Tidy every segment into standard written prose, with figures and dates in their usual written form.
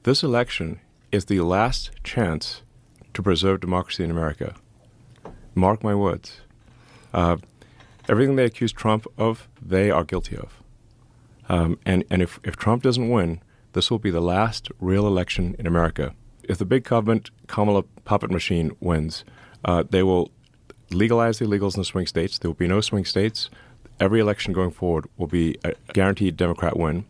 This election is the last chance to preserve democracy in America. Mark my words. Everything they accuse Trump of, they are guilty of. And if Trump doesn't win, this will be the last real election in America. If the big government Kamala puppet machine wins, they will legalize the illegals in the swing states. There will be no swing states. Every election going forward will be a guaranteed Democrat win.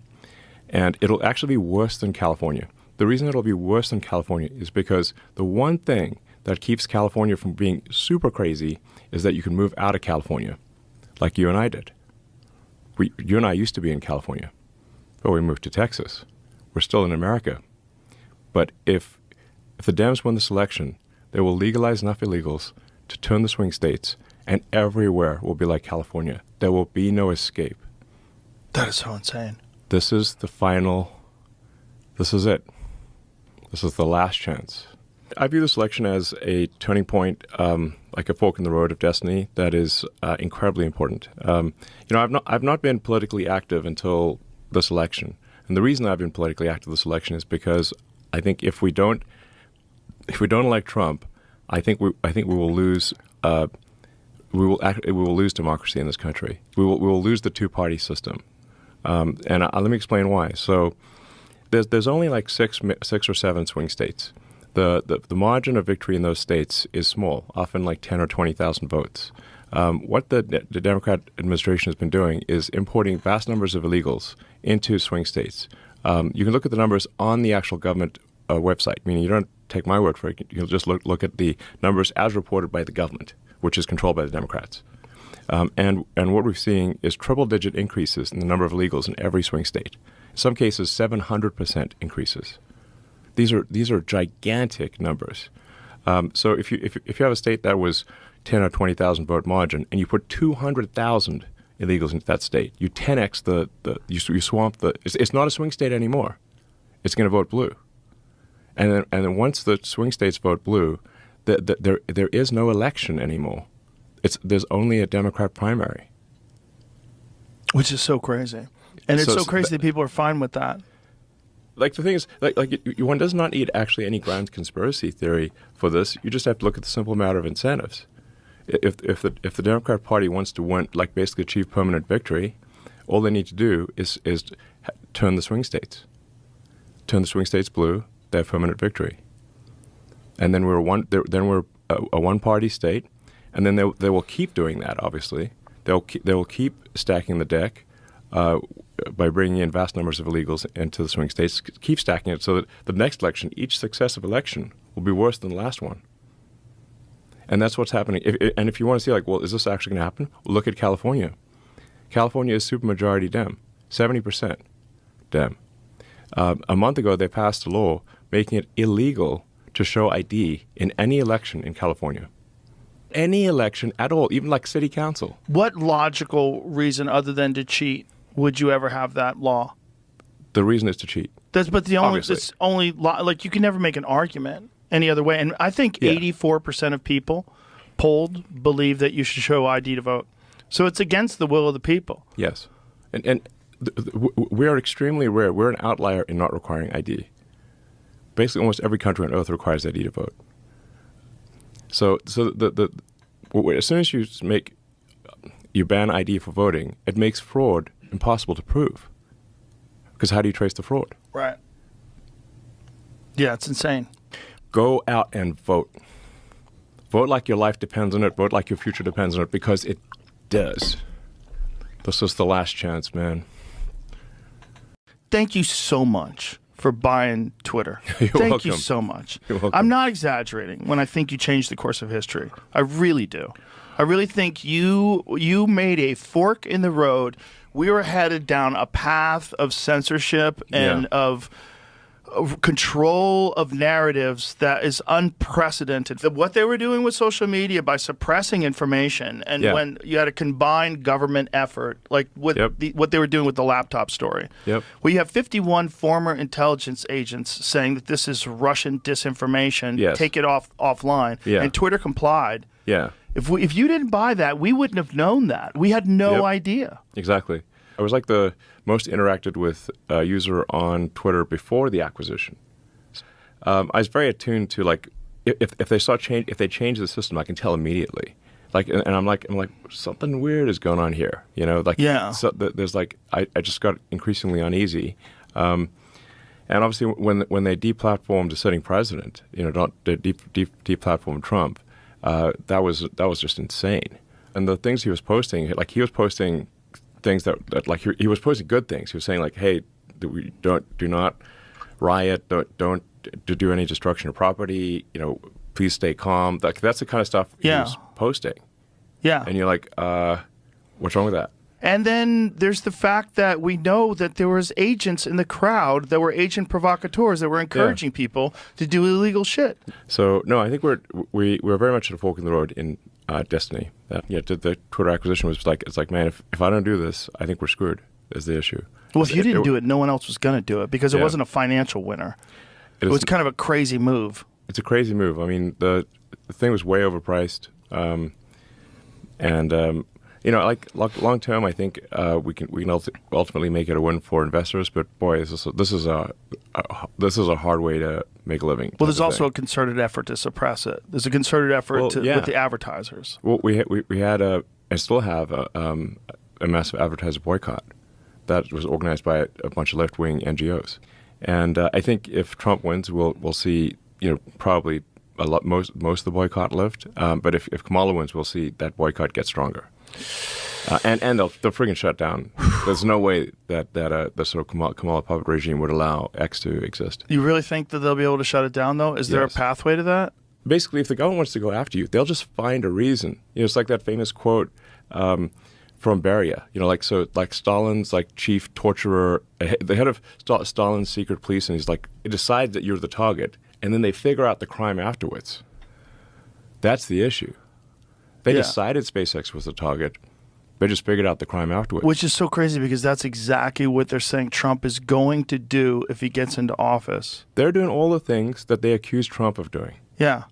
And it'll actually be worse than California. The reason it'll be worse than California is because the one thing that keeps California from being super crazy is that you can move out of California, like you and I did. You and I used to be in California, but we moved to Texas. We're still in America. But if the Dems win this election, they will legalize enough illegals to turn the swing states, and everywhere will be like California. There will be no escape. That is so insane. This is the final, this is it. This is the last chance. I view this election as a turning point, like a fork in the road of destiny that is incredibly important. I've not been politically active until this election. And the reason I've been politically active this election is because I think if we don't elect Trump, I think we will lose we will lose democracy in this country. We will lose the two-party system. And let me explain why. So there's only like six or seven swing states. The margin of victory in those states is small, often like 10 or 20,000 votes. What the Democrat administration has been doing is importing vast numbers of illegals into swing states. You can look at the numbers on the actual government website, meaning you don't take my word for it. You can just look at the numbers as reported by the government, which is controlled by the Democrats. And what we're seeing is triple-digit increases in the number of illegals in every swing state. In some cases, 700% increases. These are gigantic numbers. So if you have a state that was 10 or 20,000 vote margin, and you put 200,000 illegals into that state, you 10x you swamp the. It's not a swing state anymore. It's going to vote blue, and then once the swing states vote blue, there is no election anymore. There's only a Democrat primary, which is so crazy, and it's so crazy that people are fine with that. Like the thing is, one does not need actually any grand conspiracy theory for this. You just have to look at the simple matter of incentives. If the Democrat Party wants to win, like basically achieve permanent victory, all they need to do is turn the swing states. Turn the swing states blue. They have permanent victory. And then we're a one-party state, and then they will keep doing that. Obviously, they will keep stacking the deck. By bringing in vast numbers of illegals into the swing states, keep stacking it so that the next election, each successive election, will be worse than the last one. And that's what's happening. If you want to see, like, well, is this actually going to happen? Well, look at California. California is supermajority Dem, 70% Dem. A month ago, they passed a law making it illegal to show ID in any election in California. Any election at all, even like city council. What logical reason other than to cheat would you ever have that law? The reason is to cheat. It's only like you can never make an argument any other way. And I think 84% of people polled believe that you should show ID to vote. So it's against the will of the people. Yes, and we are extremely rare. We're an outlier in not requiring ID. Basically, almost every country on earth requires ID to vote. So as soon as you ban ID for voting, it makes fraud impossible to prove. Because how do you trace the fraud? Right. Yeah, it's insane. Go out and vote. Vote like your life depends on it. Vote like your future depends on it, because it does. This is the last chance, man. Thank you so much for buying Twitter. You're welcome. Thank you so much. You're welcome. I'm not exaggerating when I think you changed the course of history. I really do. I really think you made a fork in the road. We were headed down a path of censorship and of control of narratives that is unprecedented. What they were doing with social media by suppressing information, and when you had a combined government effort, like what they were doing with the laptop story. We have 51 former intelligence agents saying that this is Russian disinformation, take it offline, and Twitter complied. If you didn't buy that, we wouldn't have known that. We had no idea. Exactly. I was like the most interacted with user on Twitter before the acquisition. I was very attuned to like if they change the system, I can tell immediately. Like, and I'm like something weird is going on here, you know. Like, so there's like I just got increasingly uneasy, and obviously when they deplatformed the sitting president, you know, don't deplatformed Trump, that was just insane. And the things he was posting, like he was posting things that like he was posting good things. He was saying like, hey, do not riot, don't do any destruction of property, you know. Please stay calm. That's the kind of stuff he was posting. Yeah. And you're like, what's wrong with that? And then there's the fact that we know that there was agents in the crowd that were agent provocateurs that were encouraging people to do illegal shit. So, no, I think we're very much at a fork in the road in destiny. The Twitter acquisition was like, it's like, man, if I don't do this, I think we're screwed, is the issue. Well, if you didn't do it, no one else was going to do it because it wasn't a financial winner. It was kind of a crazy move. It's a crazy move. I mean, the thing was way overpriced, you know, like long term, I think we can ultimately make it a win for investors. But boy, this is a hard way to make a living. Well, there's also a concerted effort to suppress it. There's a concerted effort with the advertisers. Well, we had and still have a massive advertiser boycott that was organized by a bunch of left wing NGOs, and I think if Trump wins, we'll see. You know, probably most of the boycott lift. But if Kamala wins, we'll see that boycott get stronger. And they'll friggin' shut down. There's no way that the sort of Kamala puppet regime would allow X to exist. You really think that they'll be able to shut it down, though? Is there a pathway to that? Basically, if the government wants to go after you, they'll just find a reason. You know, it's like that famous quote from Beria. You know, like Stalin's like chief torturer, the head of Stalin's secret police, and he's like, it decides that you're the target. And then they figure out the crime afterwards. That's the issue. They decided SpaceX was the target. They just figured out the crime afterwards. Which is so crazy because that's exactly what they're saying Trump is going to do if he gets into office. They're doing all the things that they accuse Trump of doing. Yeah.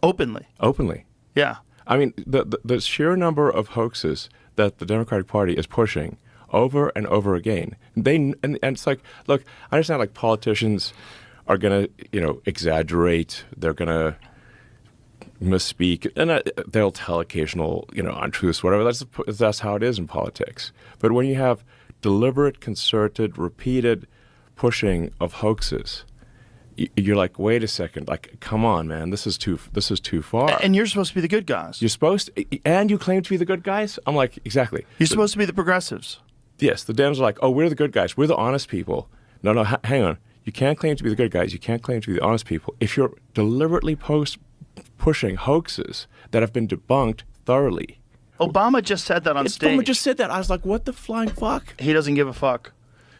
Openly. Openly. Yeah. I mean, the sheer number of hoaxes that the Democratic Party is pushing over and over again. And it's like, look, I understand like politicians are going to, you know, exaggerate. They're going to misspeak, and they'll tell occasional, you know, untruths, whatever. That's how it is in politics. But when you have deliberate, concerted, repeated pushing of hoaxes, you're like, wait a second, like, come on, man, this is too far. And you're supposed to be the good guys. You're supposed to, and you claim to be the good guys. I'm like, exactly. You're supposed to be the progressives. Yes, the Dems are like, oh, we're the good guys. We're the honest people. No, hang on. You can't claim to be the good guys. You can't claim to be the honest people if you're deliberately pushing hoaxes that have been debunked thoroughly. Obama just said that on stage. Obama just said that. I was like, what the flying fuck? He doesn't give a fuck.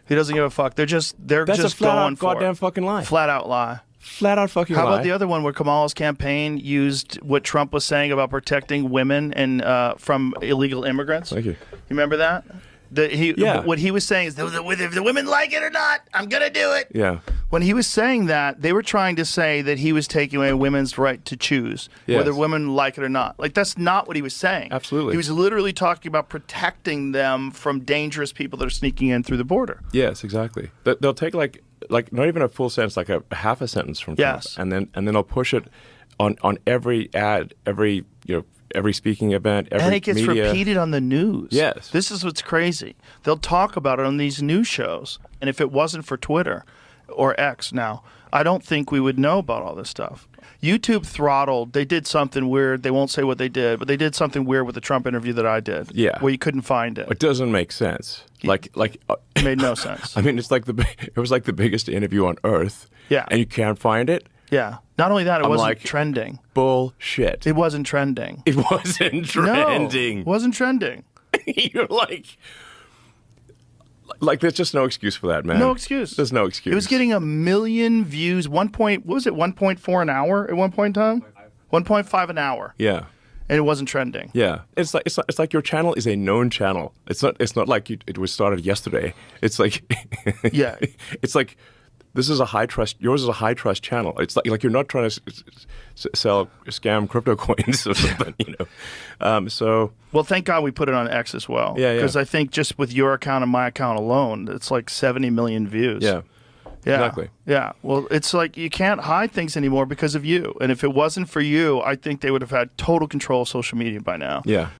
He doesn't give a fuck. They're just That's just a flat going out for goddamn it. fucking lie. Flat out lie. Flat out fucking lie. How about the other one where Kamala's campaign used what Trump was saying about protecting women and from illegal immigrants? Thank you. You remember that? What he was saying is, if the women like it or not, I'm going to do it. Yeah. When he was saying that, they were trying to say that he was taking away women's right to choose whether women like it or not. Like, that's not what he was saying. Absolutely. He was literally talking about protecting them from dangerous people that are sneaking in through the border. Yes, exactly. They'll take like not even a full sentence, like a half a sentence from Trump, and then they'll push it on every ad, every speaking event, every and it gets media. repeated on the news. Yes. This is what's crazy. They'll talk about it on these news shows, and if it wasn't for Twitter or X now, I don't think we would know about all this stuff. YouTube throttled. They did something weird. They won't say what they did, but they did something weird with the Trump interview that I did. Yeah. Where you couldn't find it. It doesn't make sense. It made no sense. I mean, it was like the biggest interview on earth. Yeah. And you can't find it. Yeah. Not only that, it wasn't like, trending. Bullshit. It wasn't trending. It wasn't trending. No, it wasn't trending. You're like, there's just no excuse for that, man. No excuse. There's no excuse. It was getting 1 million views. What was it? 1.4 an hour at one point in time. 1.5 an hour. Yeah. And it wasn't trending. Yeah. It's like your channel is a known channel. It's not like it was started yesterday. It's like yeah. It's like this is a high trust. Yours is a high trust channel. It's like you're not trying to scam crypto coins or something, you know. So well, thank God we put it on X as well. Yeah, yeah. Because I think just with your account and my account alone, it's like 70 million views. Yeah, Yeah. Exactly. Yeah. Well, it's like you can't hide things anymore because of you. And if it wasn't for you, I think they would have had total control of social media by now. Yeah.